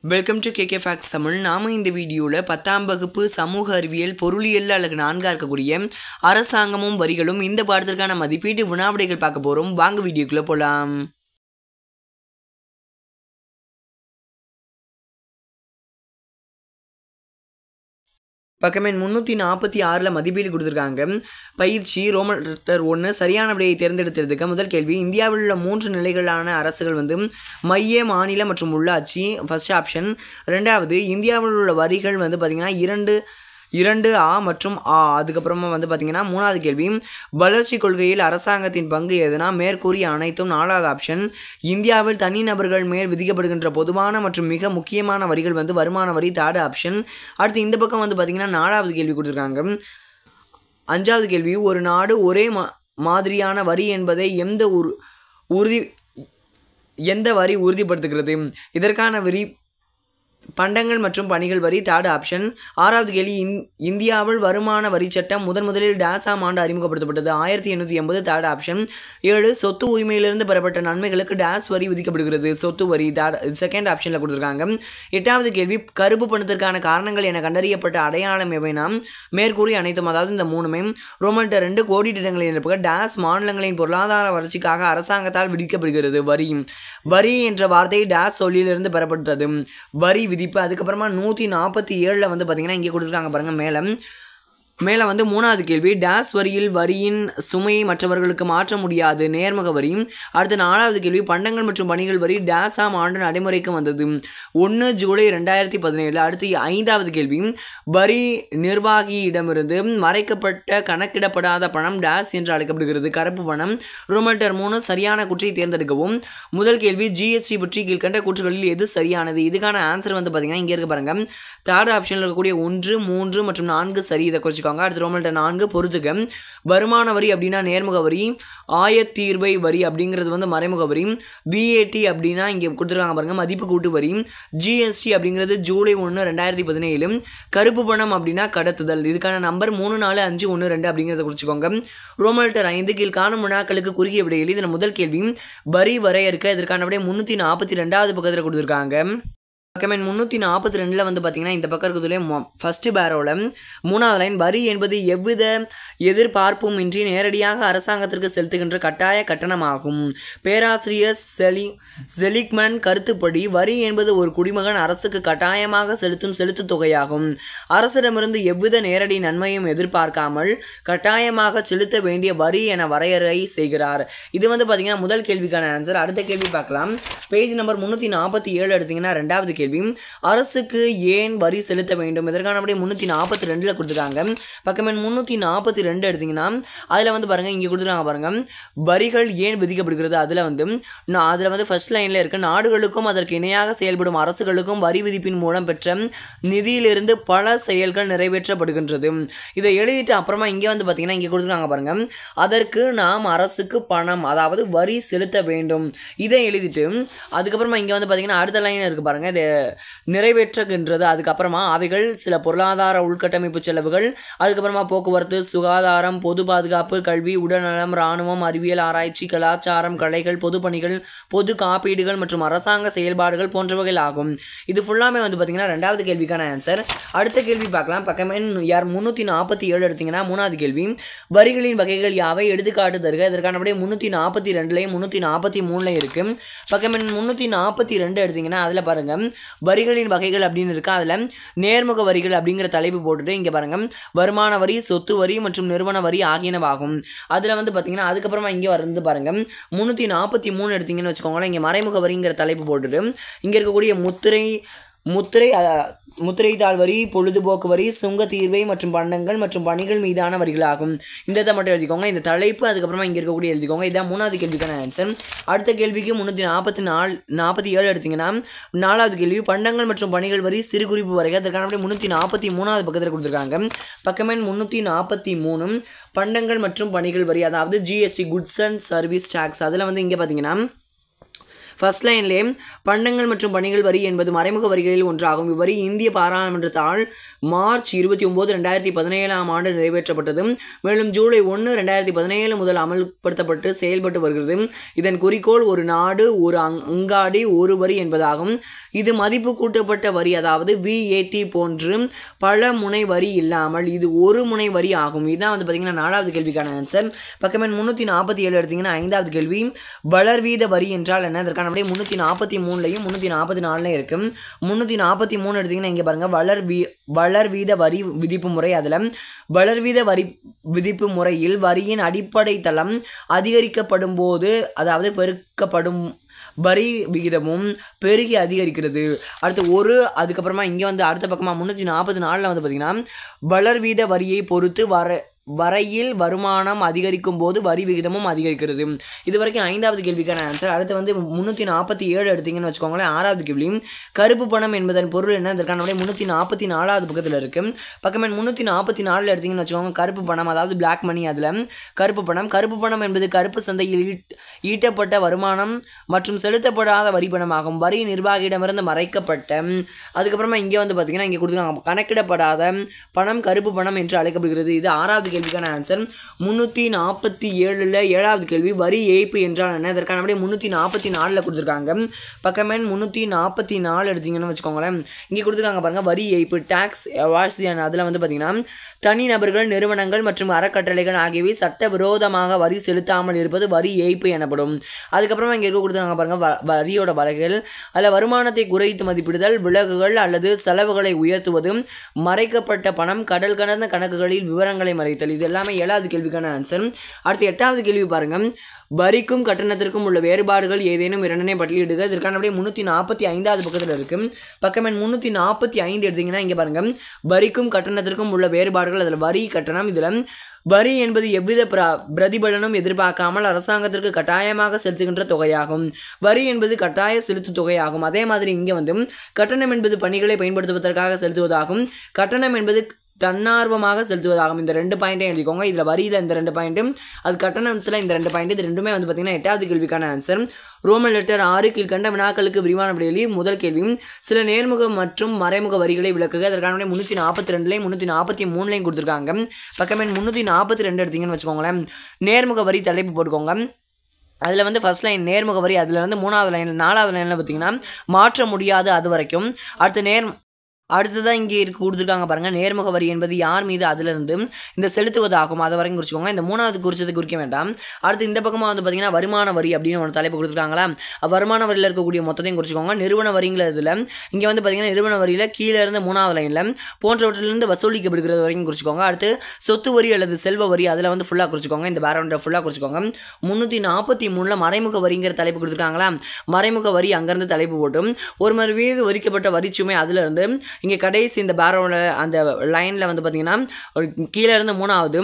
Welcome to KK facts Tamil. நாம் இந்த வீடியோவில் 10ஆம் வகுப்பு சமூக அறிவியல் பொருளியல் அலகு 4 இருக்கக்கூடிய அரசாங்கமும் வரிகளும் இந்த பாடத்திற்கான மதிப்பீட்டு வினாவிடைகள் பார்க்க போகிறோம். வாங்க வீடியோக்குள்ளே போகலாம். பக்கம் எண் 346 மதிப்பீடு கொடுத்துருக்காங்க. பயிற்சி ரோமன் லெட்டர் 1 சரியான விடையை தேர்ந்தெடுத்ததுக்கு முதல் கேள்வி, இந்தியாவில் உள்ள 3 நிலைகளான அரசுகள் மைய, மாநில மற்றும் உள்ளாட்சி. First option. ரெண்டாவது, இந்தியாவில் உள்ள வரிகள் பார்த்திங்கன்னா 2 ஆ மற்றும் ஆ. அதுக்கப்புறமா பார்த்திங்கன்னா மூணாவது கேள்வி, வளர்ச்சி கொள்கையில் அரசாங்கத்தின் பங்கு எதுனா மேற்கூறிய அனைத்தும். நாலாவது ஆப்ஷன், இந்தியாவில் தனிநபர்கள் மேல் விதிக்கப்படுகின்ற பொதுவான மற்றும் மிக முக்கியமான வரிகள் வருமான வரி. Third option. அடுத்து இந்த பக்கம் பார்த்திங்கன்னா நாலாவது கேள்வி கொடுத்துருக்காங்க. அஞ்சாவது கேள்வி, ஒரு நாடு ஒரே மாதிரியான வரி என்பதை எந்த வரி உறுதிப்படுத்துகிறது? இதற்கான வரி பண்டங்கள் மற்றும் பணிகள் வரி. Third option. ஆறாவது கேள்வி, இந்தியாவில் வருமான வரி சட்டம் முதலில் டேஸாம் ஆண்டு அறிமுகப்படுத்தப்பட்டது? 1880. Third option. 7, சொத்து உரிமையிலிருந்து பெறப்பட்ட நன்மைகளுக்கு டேஸ் வரி விதிக்கப்படுகிறது? சொத்து வரி. செகண்ட் ஆப்ஷனில் கொடுத்துருக்காங்க. எட்டாவது கேள்வி, கருப்பு பணத்திற்கான காரணங்கள் என கண்டறியப்பட்ட அடையாளம் எவைனா மேற்கூறி அனைத்தும். அதாவது இந்த மூணுமே ரோமன் லெட்டர் 2 கோடிட்டிடங்களில் இருப்ப டேஸ் மாநிலங்களின் பொருளாதார வளர்ச்சிக்காக அரசாங்கத்தால் விதிக்கப்படுகிறது? வரி. வரி என்ற வார்த்தை டேஸ் சொல்லிலிருந்து பெறப்பட்டது? வரி விதிப்பு. அதுக்கப்புறமா 147 பார்த்திங்கன்னா இங்கே கொடுத்துருக்காங்க பாருங்கள். மேலே மூணாவது கேள்வி, டேஸ் வரியில் வரியின் சுமையை மற்றவர்களுக்கு மாற்ற முடியாது? நேர்முக வரி. அடுத்து நாலாவது கேள்வி, பண்டங்கள் மற்றும் பணிகள் வரி டேஸாம் ஆண்டு நடைமுறைக்கு வந்தது? 1 ஜூலை 2017. அடுத்து ஐந்தாவது கேள்வி, வரி நிர்வாகியிடமிருந்து மறைக்கப்பட்ட கணக்கிடப்படாத பணம் டேஸ் என்று அழைக்கப்படுகிறது? கருப்பு பணம். ரோமன் லெட்டர் 3 சரியான கூற்றை தேர்ந்தெடுக்கவும். முதல் கேள்வி, ஜிஎஸ்டி பற்றி கீழ்கண்ட கூற்றுகளில் எது சரியானது? இதுக்கான ஆன்சர் பார்த்திங்கன்னா இங்கே இருக்க பாருங்க. தேர்ட் ஆப்ஷனில் இருக்கக்கூடிய 1, 3 மற்றும் 4 சரி. இதை குறிச்சுக்கோங்க. அடுத்து ரோமன் லெட்டர் 4 பொறுத்துக. வருமான வரி அப்படின்னா நேர்முக வரி. ஆயத்தீர்வை வரி அப்படிங்கிறது மறைமுக வரி. விஏடி அப்படின்னா இங்கே கொடுத்துருக்காங்க பாருங்க, மதிப்பு கூட்டு வரி. ஜிஎஸ்டி அப்படிங்கிறது ஜூலை 1, 2017. கருப்பு பணம் அப்படின்னா கடத்துதல். இதுக்கான நம்பர் 34512 அப்படிங்கிறத குறிச்சுக்கோங்க. ரோமன் லெட்டர் 5 கீழ்காணும் வினாக்களுக்கு குறுகிய விடையில். இதில் முதல் கேள்வி, வரி வரையறுக்க. இதற்கான விடை 342வது பக்கத்தில் கொடுத்துருக்காங்க. பக்கம் எண் 342 பார்த்திங்கன்னா இந்த பக்கம் இருக்கிறதுலே ஃபர்ஸ்ட் பேரோவில் மூணாவது லைன், வரி என்பது எவ்வித எதிர்பார்ப்பும் இன்றி நேரடியாக அரசாங்கத்திற்கு செலுத்துகின்ற கட்டாய கட்டணமாகும். பேராசிரியர் செலிக்மன் கருத்துப்படி, வரி என்பது ஒரு குடிமகன் அரசுக்கு கட்டாயமாக செலுத்தும் செலுத்து தொகையாகும். அரசிடமிருந்து எவ்வித நேரடி நன்மையும் எதிர்பார்க்காமல் கட்டாயமாக செலுத்த வேண்டிய வரி என வரையறை செய்கிறார். இது பார்த்திங்கன்னா முதல் கேள்விக்கான ஆன்சர். அடுத்த கேள்வி பார்க்கலாம். பேஜ் நம்பர் 347 எடுத்திங்கன்னா ரெண்டாவது கேள்வி, அரசுக்கு ஏன் வரி செலுத்த வேண்டும்? இதற்கான 342 கொடுத்துருக்காங்க. பக்கம் எண் 342 எடுத்தீங்கன்னா அதில் பாருங்கள், இங்கே கொடுத்துருக்காங்க பாருங்கள், வரிகள் ஏன் விதிக்கப்படுகிறது? அதில் ஃபர்ஸ்ட் லைனில் இருக்க, நாடுகளுக்கும் அதற்கு இணையாக செயல்படும் அரசுகளுக்கும் வரி விதிப்பின் மூலம் பெற்ற நிதியிலிருந்து பல செயல்கள் நிறைவேற்றப்படுகின்றது. இதை எழுதிட்டு அப்புறமா இங்கே பார்த்தீங்கன்னா இங்கே கொடுத்துருக்காங்க பாருங்கள், அதற்கு நாம் அரசுக்கு பணம், அதாவது வரி செலுத்த வேண்டும். இதை எழுதிட்டு அதுக்கப்புறமா இங்கே பார்த்தீங்கன்னா அடுத்த லைன் இருக்குது பாருங்கள், இது நிறைவேற்றுகின்றது. அதுக்கப்புறமா அவைகள் சில பொருளாதார உள்கட்டமைப்பு செலவுகள், அதுக்கப்புறமா போக்குவரத்து, சுகாதாரம், பொது பாதுகாப்பு, கல்வி, உடல்நலம், இராணுவம், அறிவியல் ஆராய்ச்சி, கலாச்சாரம், கலைகள், பொதுப்பணிகள், பொது காப்பீடுகள் மற்றும் அரசாங்க செயல்பாடுகள் போன்றவைகள் ஆகும். இது ஃபுல்லாமே பார்த்திங்கன்னா ரெண்டாவது கேள்விக்கான ஆன்சர். அடுத்த கேள்வி பார்க்கலாம். பக்கம் எண் 347 எடுத்திங்கன்னா மூணாவது கேள்வி, வரிகளின் வகைகள் யாவை? எடுத்துக்காட்டு தருக. இதற்கான 342லையும் 343லையும் இருக்குது. பக்கம் எண் 342 எடுத்திங்கன்னா அதில் பாருங்கள், வரிகளின் வகைகள் அப்படின்னு இருக்கு. அதில் நேர்முக வரிகள் அப்படிங்கிற தலைப்பு போட்டுட்டு இங்கே பாருங்கள், வருமான வரி, சொத்து வரி மற்றும் நிறுவன வரி ஆகியனவாகும். அதில் பார்த்தீங்கன்னா அதுக்கப்புறமா இங்கே பாருங்கள் 343 எடுத்தீங்கன்னு வச்சுக்கோங்களேன், இங்கே மறைமுக வரிங்கிற தலைப்பு போட்டுட்டு இங்கே இருக்கக்கூடிய முத்திரைத்தாள் வரி, பொழுதுபோக்கு வரி, சுங்க தீர்வை மற்றும் பண்டங்கள் மற்றும் பணிகள் மீதான வரிகளாகும். இந்த இதை மட்டும் எழுதிக்கோங்க, இந்த தலைப்பு. அதுக்கப்புறமா இங்கே இருக்கக்கூடிய எழுதிக்கோங்க. இதான் மூணாவது கேள்விக்கான ஆன்சர். அடுத்த கேள்விக்கு 347 எடுத்திங்கன்னா நாலாவது கேள்வி, பண்டங்கள் மற்றும் பணிகள் வரி சிறு குறிப்பு வரைக. அதற்கான 343வது பக்கத்தில் கொடுத்துருக்காங்க. பக்கம் எண் 343 பண்டங்கள் மற்றும் பணிகள் வரி, அதாவது GST, goods and service tax. அதில் இங்கே பார்த்தீங்கன்னா ஃபர்ஸ்ட் லைன்லேயே பண்டங்கள் மற்றும் பணிகள் வரி என்பது மறைமுக வரிகளில் ஒன்றாகும். இவ்வரி இந்திய பாராளுமன்றத்தால் மார்ச் 29, 2017 நிறைவேற்றப்பட்டது. மேலும் ஜூலை 1, 2017 முதல் அமல்படுத்தப்பட்டு செயல்பட்டு வருகிறது. இதன் குறிக்கோள் ஒரு நாடு ஒரு அங்காடி ஒரு வரி என்பதாகும். இது மதிப்பு கூட்டப்பட்ட வரி, அதாவது VAT போன்று பல முனை வரி இல்லாமல் இது ஒரு முனை வரி ஆகும். இதுதான் வந்து பார்த்தீங்கன்னா 4வது கேள்விக்கான ஆன்சர். பக்கம் 347 எடுத்தீங்கன்னா 5வது கேள்வி வளர்வீத வரி என்றால் என்ன? அதற்கான விடை 343லையும் 344லையும் இருக்கு. 343 எடுத்தீங்கன்னா இங்கே பாருங்க வளர்வீத வரி விதிப்பு முறை. அதில் வளர்வீத வரி விதிப்பு முறையில் வரியின் அடிப்படை தளம் அதிகரிக்கப்படும் போது, அதாவது பெருக்கப்படும் வரி விகிதமும் பெருகி அதிகரிக்கிறது. அடுத்து அதுக்கப்புறமா இங்கே வந்து அடுத்த பக்கமாக 344 வந்து பார்த்தீங்கன்னா வளர்வீத வரியை பொறுத்து வரையில் வருமானம் அதிகரிக்கும் போது வரி விகிதமும் அதிகரிக்கிறது. இது வரைக்கும் 5வது கேள்விக்கான ஆன்சர். அடுத்து வந்து 347 எடுத்தீங்கன்னு வச்சுக்கோங்களேன். 6வது கேள்வி கருப்பு பணம் என்பதன் பொருள் என்ன? அதற்கான விட 344வது பக்கத்தில் இருக்கு. பக்கம் 344 எடுத்தீங்கன்னு வச்சுக்கோங்க. கருப்பு பணம், அதாவது பிளாக் மணி. அதில் கருப்பு பணம் என்பது கருப்பு சந்தையில் ஈட்டப்பட்ட வருமானம் மற்றும் செலுத்தப்படாத வரி பணமாகும். வரி நிர்வாகியிடமிருந்து மறைக்கப்பட்ட, அதுக்கப்புறமா இங்கே வந்து பார்த்தீங்கன்னா இங்கே கொடுத்துருக்காங்க கணக்கிடப்படாத பணம் கருப்பு பணம் என்று அழைக்கப்படுகிறது. இது 6வது கேள்விக்கான ஆன்சர். 347ல் 7வது கேள்வி வரி ஏய்ப்பு என்றால் என்ன? அதற்கான விட 344 கொடுத்துருக்காங்க. பக்கம் 344 எடுத்தீங்கன்னு வச்சுக்கோங்களேன். இங்கே கொடுத்துருக்காங்க பாருங்க வரி ஏய்ப்பு, டாக்ஸ் எவாஷன். அதில் வந்து பார்த்தீங்கன்னா தனிநபர்கள், நிறுவனங்கள் மற்றும் அறக்கட்டளைகள் ஆகியவை சட்டவிரோதமாக வரி செலுத்தாமல் இருப்பது வரி ஏய்ப்பு எனப்படும். அதுக்கப்புறமா இங்கே கொடுத்துருக்காங்க பாருங்க வரியோட வகைகள். அதில் வருமானத்தை குறைத்து மதிப்பிடுதல், விலகுகள் அல்லது செலவுகளை உயர்த்துவது, மறைக்கப்பட்ட பணம், கடல் கடந்த கணக்குகளில் விவரங்களை மறைத்தல். இது எல்லாமே 7வது கேள்விக்கான ஆன்சர். அடுத்து 8வது கேள்வி பாருங்க வரிக்கும் கட்டணத்திற்கும் உள்ள வேறுபாடுகள் ஏதேனும் 2 பட்டியலிடுக. இதற்கான அப்படியே 345வது பக்கத்தில் இருக்கு. பக்கம் 345 எடுத்தீங்கன்னா இங்கே பாருங்க வரிக்கும் கட்டணத்திற்கும் உள்ள வேறுபாடுகள். அதில் வரி கட்டணம். இதில் வரி என்பது எவ்வித பிரதிபலனும் எதிர்பார்க்காமல் அரசாங்கத்திற்கு கட்டாயமாக செலுத்துகின்ற தொகையாகும். வரி என்பது கட்டாய செலுத்து தொகையாகும். அதே மாதிரி இங்கே வந்து கட்டணம் என்பது பணிகளை பயன்படுத்துவதற்காக செலுத்துவதாகும். கட்டணம் என்பது தன்னார்வமாக செலுத்துவதாகும். இந்த 2 பாயிண்ட்டையும் எழுதிக்கோங்க. இதில் வரியில் இந்த 2 பாயிண்ட்டும், அது கட்டணத்தில் இந்த 2 பாயிண்ட், இது ரெண்டுமே வந்து பார்த்தீங்கன்னா 8வது கேள்விக்கான ஆன்சர். ரோமன் லெட்டர் 6 கீழ்கண்ட வினாக்களுக்கு விரிவான விடையளி. முதல் கேள்வியும் சில நேர்முக மற்றும் மறைமுக வரிகளை விளக்குக. அதற்கான 342லையும் 343லையும் கொடுத்துருக்காங்க. பக்கம் 342 எடுத்தீங்கன்னு வச்சுக்கோங்களேன். நேர்முக வரி தலைப்பு போட்டுக்கோங்க. அதில் வந்து ஃபர்ஸ்ட் லைன் நேர்முக வரி. அதில் வந்து 3வது லைன் 4வது லைனில் பார்த்தீங்கன்னா மாற்ற முடியாது அது வரைக்கும். அடுத்ததான் இங்கே கொடுத்துருக்காங்க பாருங்கள் நேர்முக வரி என்பது யார் மீது அதிலிருந்து இந்த செலுத்துவதாகும். அதை வரைக்கும் குறிச்சிக்கோங்க. இந்த 3வது குறிச்சது குறிக்க வேண்டாம். அடுத்து இந்த பக்கமாக வந்து பார்த்தீங்கன்னா வருமான வரி அப்படின்னு ஒரு தலைப்பு கொடுத்துருக்காங்களா. வருமான வரியில் இருக்கக்கூடிய மொத்தத்தையும் குறிச்சிக்கோங்க. நிறுவன வரிங்கிறதுல இங்கே வந்து பார்த்தீங்கன்னா நிறுவன வரியில் கீழே இருந்து 3வது லைனில் போன்றவற்றிலிருந்து வசூலிக்கப்படுகிறது வரைக்கும் குறிச்சிக்கோங்க. அடுத்து சொத்து வரி அல்லது செல்வ வரி அதில் வந்து ஃபுல்லாக குறிச்சிக்கோங்க. இந்த பேக்ரவுண்டை ஃபுல்லாக குறிச்சிக்கோங்க. 343ல் மறைமுக வரிங்கிற தலைப்பு கொடுத்துருக்காங்களா. மறைமுக வரி அங்கேருந்து தலைப்பு போட்டும் ஒருவர் மீது வரிக்கப்பட்ட வரிச்சுமை அதிலிருந்து இங்கே கடைசி இந்த பேக்ரவுண்டில் அந்த லைனில் வந்து பார்த்தீங்கன்னா கீழே இருந்து 3வது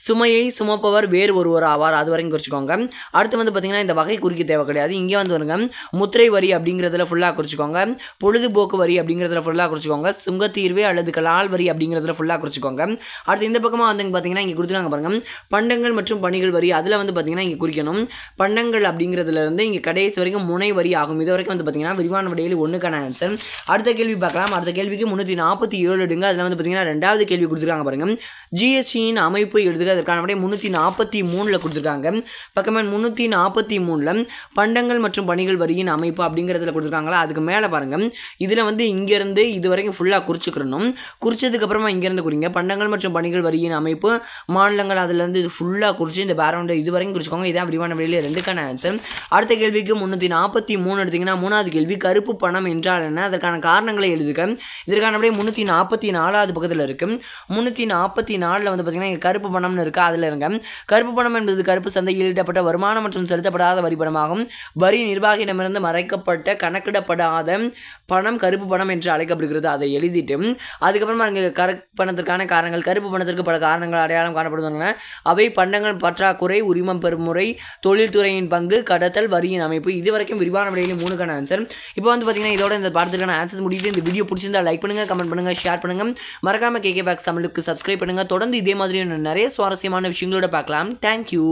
சுமையை சுமப்பவர் வேறு ஒருவர் ஆவார். அது வரைக்கும் குறிச்சிக்கோங்க. அடுத்து வந்து பார்த்தீங்கன்னா இந்த வகை குறிக்க தேவை கிடையாது. இங்கே வந்து வருங்க முத்திரை வரி அப்படிங்கிறதுல ஃபுல்லாக குறிச்சிக்கோங்க. பொழுதுபோக்கு வரி அப்படிங்கிறதுல ஃபுல்லாக குறிச்சிக்கோங்க. சுங்கத்தீர்வு அல்லது கலால் வரி அப்படிங்கிறதுல ஃபுல்லாக குறிச்சிக்கோங்க. அடுத்து இந்த பக்கமாக வந்து பார்த்தீங்கன்னா இங்கே கொடுத்துருக்காங்க பாருங்க பண்டங்கள் மற்றும் பணிகள் வரி. அதில் வந்து பார்த்தீங்கன்னா இங்கே குறிக்கணும். பண்டங்கள் அப்படிங்கிறதுல இருந்து இங்கே கடைசி வரைக்கும் முனை வரி ஆகும். இது வரைக்கும் வந்து பார்த்தீங்கன்னா விரிவான விடையில் 1க்கான ஆன்சர். அடுத்த கேள்வி பார்க்கலாம். அடுத்த கேள்விக்கு 347 எடுங்க. அதில் வந்து பார்த்தீங்கன்னா 2வது கேள்வி கொடுத்துருக்காங்க பாருங்க ஜிஎஸ்டியின் அமைப்பு எழுதுக. அதற்கான விடை 343ல் கொடுத்துருக்காங்க. பக்கம் 343ல் பண்டங்கள் மற்றும் பணிகள் வரியின் அமைப்பு அப்படிங்கிறதுல கொடுத்துருக்காங்களா. அதுக்கு மேலே பாருங்க இதில் வந்து இங்கேருந்து இது வரைக்கும் ஃபுல்லாக குறிச்சிக்கணும். குறிச்சதுக்கப்புறமா இங்கேருந்து குறிங்க பண்டங்கள் மற்றும் பணிகள் வரியின் அமைப்பு மாநிலங்கள். அதுலேருந்து இது ஃபுல்லாக குறிச்சு இந்த பேக்ரவுண்டை இது வரைக்கும் குறிச்சிக்கோங்க. இதான் விரிவான விடையில் 2க்கான ஆன்சர். அடுத்த கேள்விக்கு 343 எடுத்தீங்கன்னா 3வது கேள்வி கருப்பு பணம் என்றால் என்ன? அதற்கான காரணங்களை எழுதுக. இதற்கான விடை 344வது பக்கத்தில் இருக்கு. 344ல் வந்து பார்த்தீங்கன்னா இங்கே கருப்பு பணம்னு இருக்கு. அதில் இருங்க கருப்பு பணம் என்பது கருப்பு சந்தையில் ஈட்டப்பட்ட வருமானம் மற்றும் செலுத்தப்படாத வரி பணமாகும். வரி நிர்வாகியிடமிருந்து மறைக்கப்பட்ட கணக்கிடப்படாத பணம் கருப்பு பணம் என்று அழைக்கப்படுகிறது. அதை எழுதிட்டு அதுக்கப்புறமா இங்கே கருப்பு பணத்திற்கான காரணங்கள். கருப்பு பணத்திற்கு பல காரணங்கள் அடையாளம் காணப்படுகின்றன. அவை பண்டங்கள் பற்றாக்குறை, உரிமம் பெறும் முறை, தொழில்துறையின் பங்கு, கடத்தல், வரியின் அமைப்பு. இது வரைக்கும் விரிவான விடையில் 3க்கான ஆன்சர். இப்போ வந்து பார்த்தீங்கன்னா இதோட இந்த பாடத்திற்கான ஆன்சர்ஸ் முடியுது. இந்த வீடியோ பிடிச்சிருந்தா லைக் பண்ணுங்க, கமெண்ட் பண்ணுங்க, ஷேர் பண்ணுங்க. மறக்காம KK Facts தமிழுக்கு சப்ஸ்கிரைப் பண்ணுங்க. தொடர்ந்து இதே மாதிரி நிறைய சுவாரஸ்யமான விஷயங்களோட பார்க்கலாம். தேங்க்யூ.